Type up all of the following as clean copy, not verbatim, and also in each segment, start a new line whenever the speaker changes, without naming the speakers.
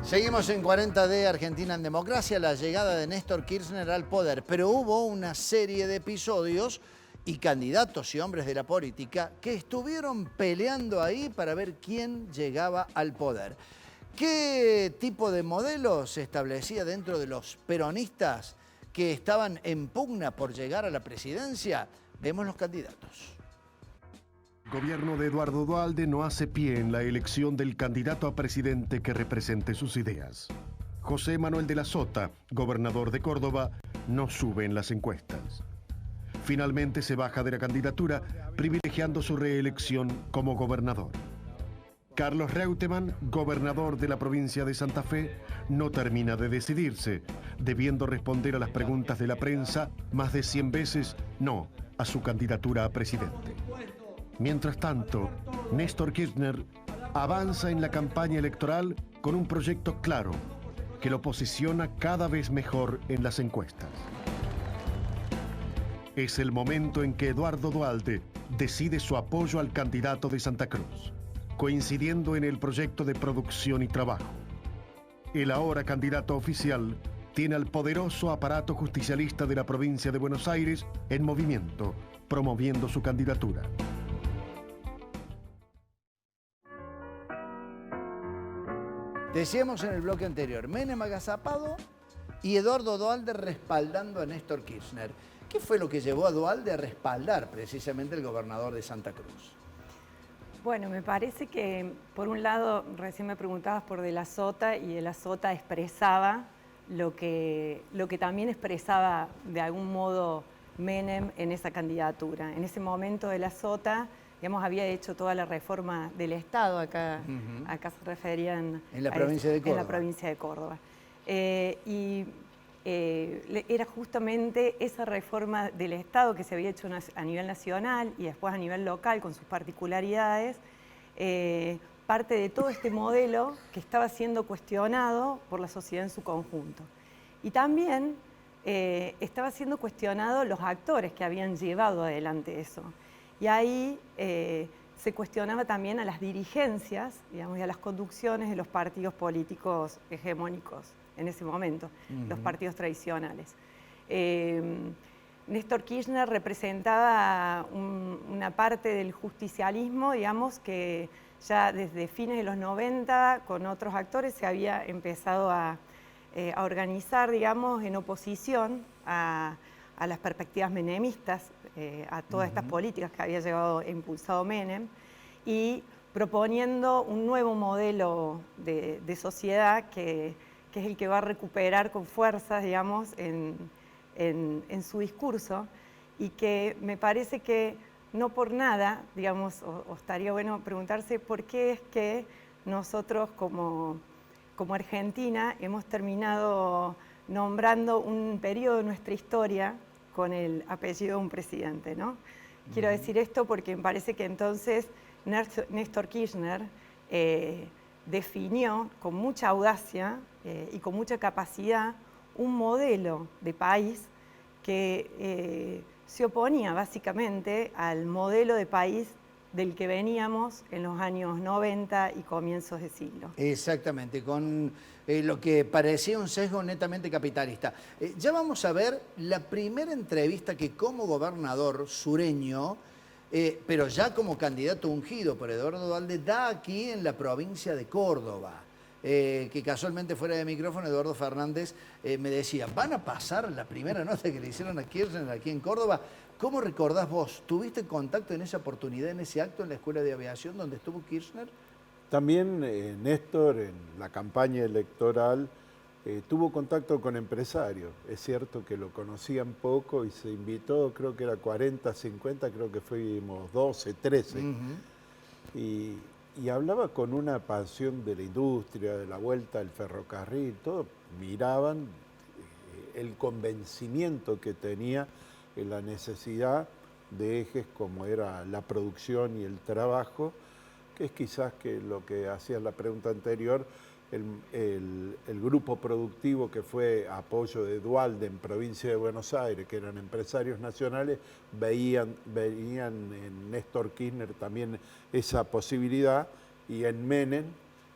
Seguimos en 40D Argentina en Democracia, la llegada de Néstor Kirchner al poder, pero hubo una serie de episodios y candidatos y hombres de la política que estuvieron peleando ahí para ver quién llegaba al poder. ¿Qué tipo de modelo se establecía dentro de los peronistas que estaban en pugna por llegar a la presidencia? Vemos los candidatos.
El gobierno de Eduardo Duhalde no hace pie en la elección del candidato a presidente que represente sus ideas. José Manuel de la Sota, gobernador de Córdoba, no sube en las encuestas. Finalmente se baja de la candidatura, privilegiando su reelección como gobernador. Carlos Reutemann, gobernador de la provincia de Santa Fe, no termina de decidirse, debiendo responder a las preguntas de la prensa más de 100 veces no a su candidatura a presidente. Mientras tanto, Néstor Kirchner avanza en la campaña electoral con un proyecto claro que lo posiciona cada vez mejor en las encuestas. Es el momento en que Eduardo Duhalde decide su apoyo al candidato de Santa Cruz, coincidiendo en el proyecto de producción y trabajo. El ahora candidato oficial tiene al poderoso aparato justicialista de la provincia de Buenos Aires en movimiento, promoviendo su candidatura.
Decíamos en el bloque anterior, Menem agazapado y Eduardo Duhalde respaldando a Néstor Kirchner. ¿Qué fue lo que llevó a Duhalde a respaldar precisamente al gobernador de Santa Cruz?
Bueno, me parece que, por un lado, recién me preguntabas por De la Sota, y De la Sota expresaba lo que también expresaba de algún modo Menem en esa candidatura. En ese momento De la Sota, digamos, había hecho toda la reforma del Estado, acá se referían...
En la provincia de Córdoba.
En la provincia de Córdoba. Era justamente esa reforma del Estado que se había hecho a nivel nacional y después a nivel local con sus particularidades, parte de todo este modelo que estaba siendo cuestionado por la sociedad en su conjunto. Y también estaba siendo cuestionado los actores que habían llevado adelante eso. Y ahí se cuestionaba también a las dirigencias, digamos, y a las conducciones de los partidos políticos hegemónicos en ese momento, los partidos tradicionales. Néstor Kirchner representaba una parte del justicialismo, digamos, que ya desde fines de los 90, con otros actores, se había empezado a organizar, digamos, en oposición a las perspectivas menemistas, a todas estas políticas que había llevado e impulsado Menem, y proponiendo un nuevo modelo de sociedad que es el que va a recuperar con fuerzas, digamos, en su discurso, y que me parece que no por nada, digamos, o estaría bueno preguntarse por qué es que nosotros como Argentina hemos terminado nombrando un periodo de nuestra historia con el apellido de un presidente, ¿no? Quiero decir esto porque me parece que entonces Néstor Kirchner definió con mucha audacia y con mucha capacidad un modelo de país que se oponía básicamente al modelo de país del que veníamos en los años 90 y comienzos de siglo.
Exactamente, con lo que parecía un sesgo netamente capitalista. Ya vamos a ver la primera entrevista que como gobernador sureño, pero ya como candidato ungido por Eduardo Duhalde, da aquí en la provincia de Córdoba. Que casualmente fuera de micrófono Eduardo Fernández me decía, van a pasar la primera nota que le hicieron a Kirchner aquí en Córdoba. ¿Cómo recordás vos? ¿Tuviste contacto en esa oportunidad, en ese acto en la Escuela de Aviación donde estuvo Kirchner?
También Néstor en la campaña electoral tuvo contacto con empresarios. Es cierto que lo conocían poco y se invitó, creo que era 40, 50, creo que fuimos 12, 13. Y hablaba con una pasión de la industria, de la vuelta al ferrocarril, todo. Miraban el convencimiento que tenía en la necesidad de ejes como era la producción y el trabajo, que es quizás que lo que hacía la pregunta anterior, el grupo productivo que fue apoyo de Duhalde en provincia de Buenos Aires, que eran empresarios nacionales, veían en Néstor Kirchner también esa posibilidad, y en Menem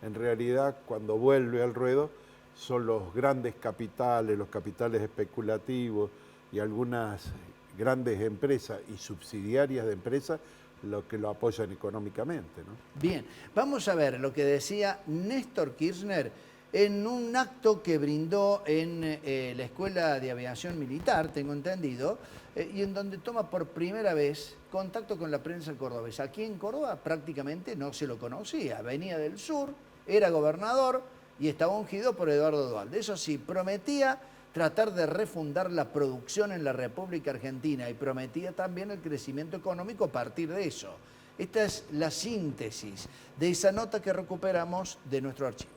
En realidad, cuando vuelve al ruedo, son los grandes capitales, los capitales especulativos y algunas grandes empresas y subsidiarias de empresas los que lo apoyan económicamente, ¿no?
Bien, vamos a ver lo que decía Néstor Kirchner en un acto que brindó en la Escuela de Aviación Militar, tengo entendido, y en donde toma por primera vez contacto con la prensa cordobesa. Aquí en Córdoba prácticamente no se lo conocía, venía del sur, era gobernador y estaba ungido por Eduardo Duhalde. Eso sí, prometía tratar de refundar la producción en la República Argentina y prometía también el crecimiento económico a partir de eso. Esta es la síntesis de esa nota que recuperamos de nuestro archivo.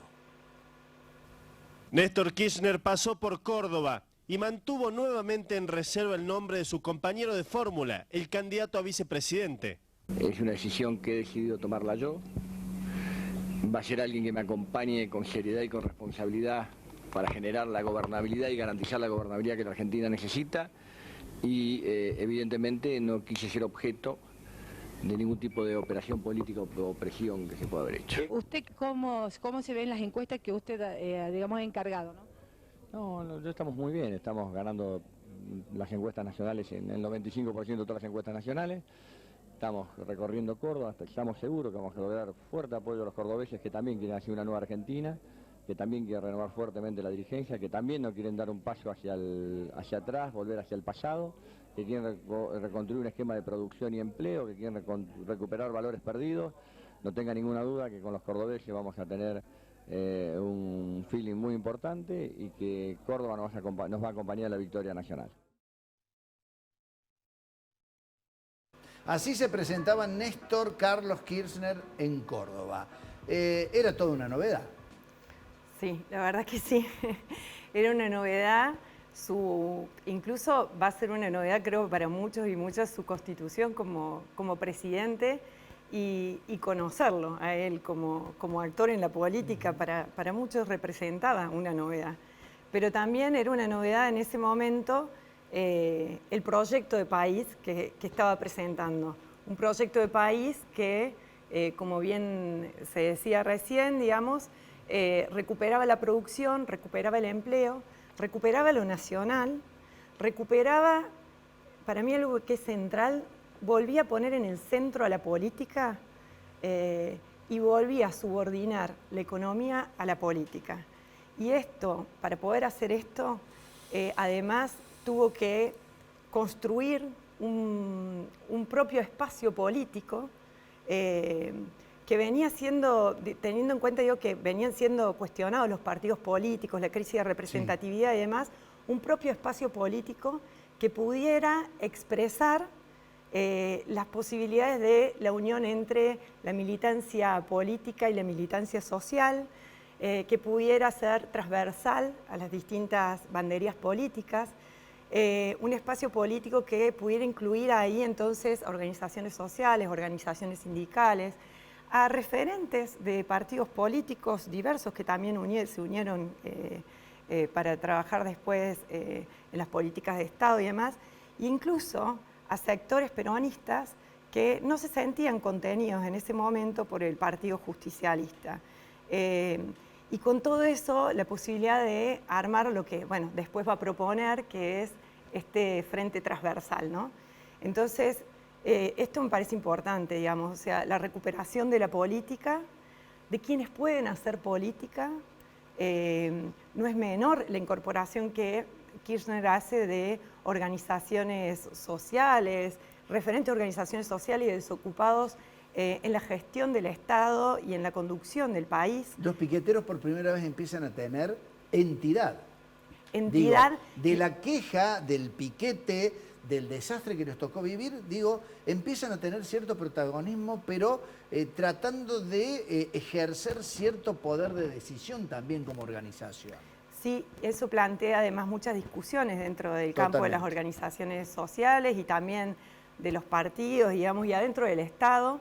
Néstor Kirchner pasó por Córdoba y mantuvo nuevamente en reserva el nombre de su compañero de fórmula, el candidato a vicepresidente.
Es una decisión que he decidido tomarla yo. Va a ser alguien que me acompañe con seriedad y con responsabilidad para generar la gobernabilidad y garantizar la gobernabilidad que la Argentina necesita. Y evidentemente no quise ser objeto de ningún tipo de operación política o presión que se pueda haber hecho.
¿Usted cómo se ven las encuestas que usted, digamos, ha encargado, no?
No, estamos muy bien, estamos ganando las encuestas nacionales en el 95% de todas las encuestas nacionales. Estamos recorriendo Córdoba, estamos seguros que vamos a lograr fuerte apoyo a los cordobeses que también quieren hacer una nueva Argentina, que también quieren renovar fuertemente la dirigencia, que también no quieren dar un paso hacia atrás, volver hacia el pasado, que quieren reconstruir un esquema de producción y empleo, que quieren recuperar valores perdidos. No tenga ninguna duda que con los cordobeses vamos a tener un feeling muy importante y que Córdoba nos va a acompañar a la victoria nacional.
Así se presentaba Néstor Carlos Kirchner en Córdoba. Era toda una novedad.
Sí, la verdad que sí. Era una novedad. Incluso va a ser una novedad, creo, para muchos y muchas, su constitución como presidente y conocerlo a él como actor en la política, para muchos representaba una novedad. Pero también era una novedad en ese momento el proyecto de país que estaba presentando. Un proyecto de país que, como bien se decía recién, digamos, recuperaba la producción, recuperaba el empleo, recuperaba lo nacional, recuperaba, para mí algo que es central, volvía a poner en el centro a la política y volvía a subordinar la economía a la política. Y esto, para poder hacer esto, además tuvo que construir un propio espacio político que venía siendo, teniendo en cuenta yo que venían siendo cuestionados los partidos políticos, la crisis de representatividad y demás, un propio espacio político que pudiera expresar las posibilidades de la unión entre la militancia política y la militancia social, que pudiera ser transversal a las distintas banderías políticas, un espacio político que pudiera incluir ahí entonces organizaciones sociales, organizaciones sindicales, a referentes de partidos políticos diversos que también se unieron para trabajar después en las políticas de Estado y demás, e incluso a sectores peronistas que no se sentían contenidos en ese momento por el Partido Justicialista. Y con todo eso, la posibilidad de armar lo que, bueno, después va a proponer, que es este frente transversal, ¿no? Entonces, esto me parece importante, digamos, o sea, la recuperación de la política, de quienes pueden hacer política. No es menor la incorporación que Kirchner hace de organizaciones sociales, referentes de organizaciones sociales y de desocupados en la gestión del Estado y en la conducción del país.
Los piqueteros por primera vez empiezan a tener entidad.
Entidad.
Digo, de la queja, del piquete, del desastre que les tocó vivir, digo, empiezan a tener cierto protagonismo, pero tratando de ejercer cierto poder de decisión también como organización.
Sí, eso plantea además muchas discusiones dentro del campo de las organizaciones sociales y también de los partidos, digamos, y adentro del Estado,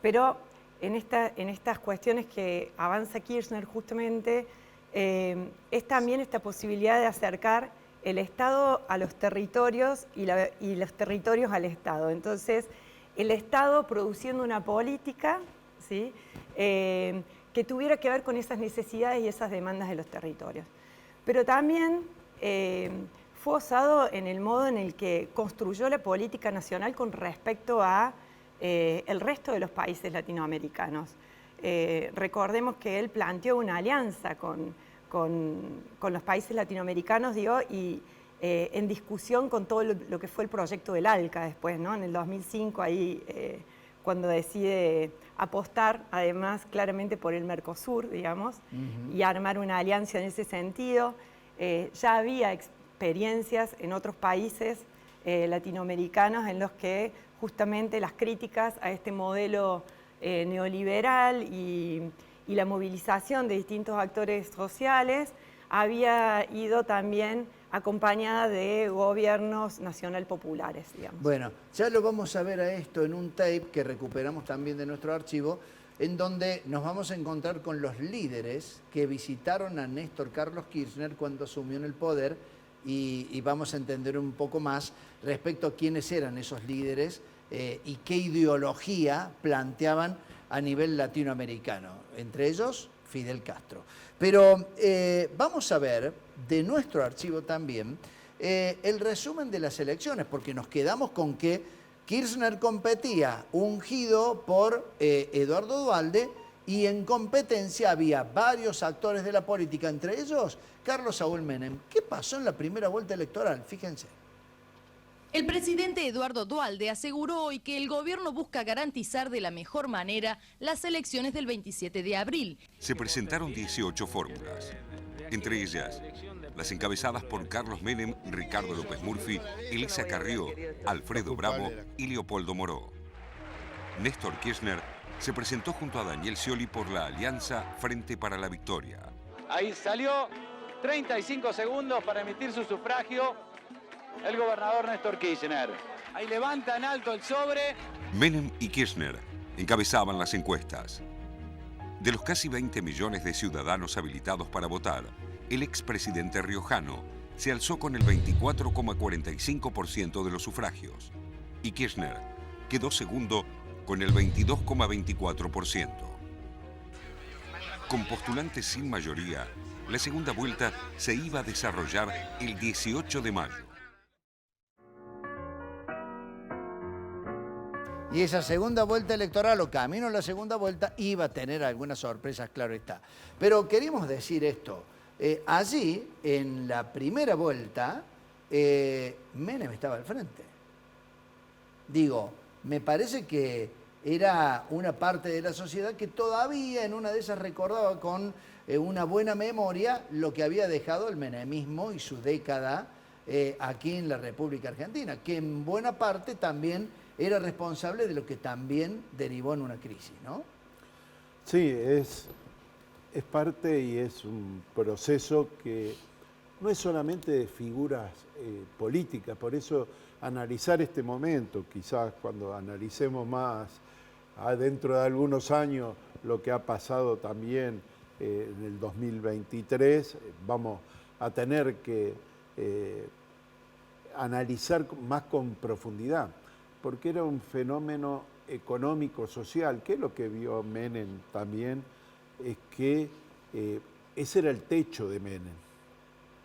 pero en estas cuestiones que avanza Kirchner justamente, es también esta posibilidad de acercar el Estado a los territorios y los territorios al Estado. Entonces, el Estado produciendo una política, ¿sí?, que tuviera que ver con esas necesidades y esas demandas de los territorios. Pero también fue osado en el modo en el que construyó la política nacional con respecto a el resto de los países latinoamericanos. Recordemos que él planteó una alianza con los países latinoamericanos, digo, y en discusión con todo lo que fue el proyecto del ALCA después, ¿no? En el 2005, ahí cuando decide apostar, además, claramente por el Mercosur, digamos, y armar una alianza en ese sentido. Ya había experiencias en otros países latinoamericanos en los que justamente las críticas a este modelo neoliberal y la movilización de distintos actores sociales había ido también acompañada de gobiernos nacional populares, digamos.
Bueno, ya lo vamos a ver a esto en un tape que recuperamos también de nuestro archivo, en donde nos vamos a encontrar con los líderes que visitaron a Néstor Carlos Kirchner cuando asumió en el poder y vamos a entender un poco más respecto a quiénes eran esos líderes y qué ideología planteaban a nivel latinoamericano, entre ellos Fidel Castro. Pero vamos a ver de nuestro archivo también el resumen de las elecciones, porque nos quedamos con que Kirchner competía ungido por Eduardo Duhalde y en competencia había varios actores de la política, entre ellos Carlos Saúl Menem. ¿Qué pasó en la primera vuelta electoral? Fíjense.
El presidente Eduardo Duhalde aseguró hoy que el gobierno busca garantizar de la mejor manera las elecciones del 27 de abril.
Se presentaron 18 fórmulas, entre ellas las encabezadas por Carlos Menem, Ricardo López Murphy, Elisa Carrió, Alfredo Bravo y Leopoldo Moró. Néstor Kirchner se presentó junto a Daniel Scioli por la Alianza Frente para la Victoria.
Ahí salió, 35 segundos para emitir su sufragio el gobernador Néstor Kirchner. Ahí levanta en alto el sobre.
Menem y Kirchner encabezaban las encuestas. De los casi 20 millones de ciudadanos habilitados para votar, el expresidente riojano se alzó con el 24,45% de los sufragios y Kirchner quedó segundo con el 22,24%. Con postulantes sin mayoría, la segunda vuelta se iba a desarrollar el 18 de mayo.
Y esa segunda vuelta electoral o camino a la segunda vuelta iba a tener algunas sorpresas, claro está. Pero queríamos decir esto. Allí, en la primera vuelta, Menem estaba al frente. Digo, me parece que era una parte de la sociedad que todavía en una de esas recordaba con una buena memoria lo que había dejado el menemismo y su década aquí en la República Argentina, que en buena parte también era responsable de lo que también derivó en una crisis, ¿no?
Sí, es parte y es un proceso que no es solamente de figuras políticas, por eso analizar este momento, quizás cuando analicemos más dentro de algunos años lo que ha pasado también en el 2023, vamos a tener que analizar más con profundidad, porque era un fenómeno económico, social, que es lo que vio Menem también, es que ese era el techo de Menem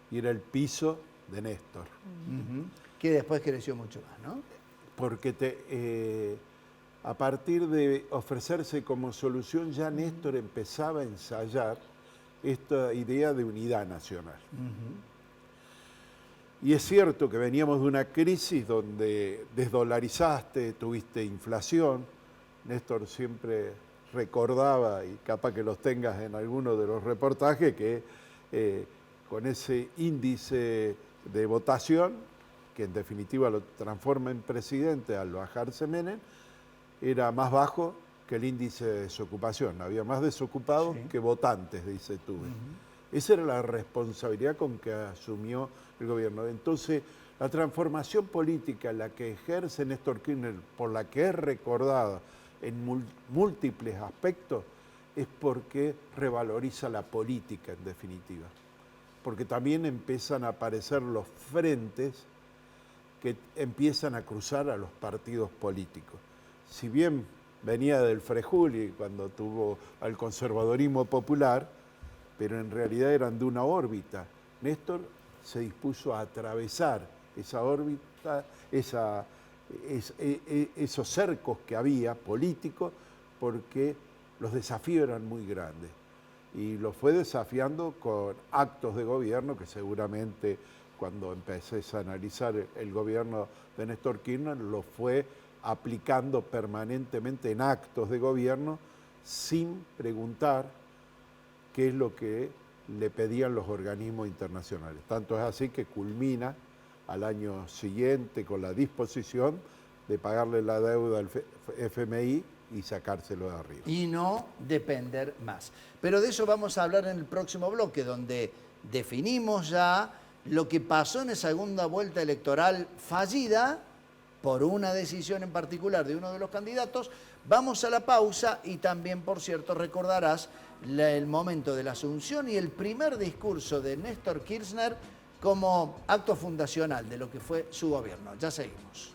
y era el piso de Néstor.
Que después creció mucho más, ¿no?
Porque a partir de ofrecerse como solución, ya Néstor empezaba a ensayar esta idea de unidad nacional. Y es cierto que veníamos de una crisis donde desdolarizaste, tuviste inflación. Néstor siempre recordaba, y capaz que los tengas en alguno de los reportajes, que con ese índice de votación, que en definitiva lo transforma en presidente al bajarse Menem, era más bajo que el índice de desocupación. Había más desocupados que votantes, dice tú. Esa era la responsabilidad con que asumió el gobierno. Entonces, la transformación política, la que ejerce Néstor Kirchner, por la que es recordada en múltiples aspectos, es porque revaloriza la política, en definitiva. Porque también empiezan a aparecer los frentes que empiezan a cruzar a los partidos políticos. Si bien venía del Frejuli cuando tuvo al conservadorismo popular, pero en realidad eran de una órbita. Néstor se dispuso a atravesar esa órbita, esos cercos que había políticos, porque los desafíos eran muy grandes. Y los fue desafiando con actos de gobierno que seguramente cuando empecés a analizar el gobierno de Néstor Kirchner lo fue aplicando permanentemente en actos de gobierno sin preguntar qué es lo que le pedían los organismos internacionales. Tanto es así que culmina al año siguiente con la disposición de pagarle la deuda al FMI y sacárselo de arriba.
Y no depender más. Pero de eso vamos a hablar en el próximo bloque, donde definimos ya lo que pasó en esa segunda vuelta electoral fallida por una decisión en particular de uno de los candidatos. Vamos a la pausa y también, por cierto, recordarás el momento de la asunción y el primer discurso de Néstor Kirchner como acto fundacional de lo que fue su gobierno. Ya seguimos.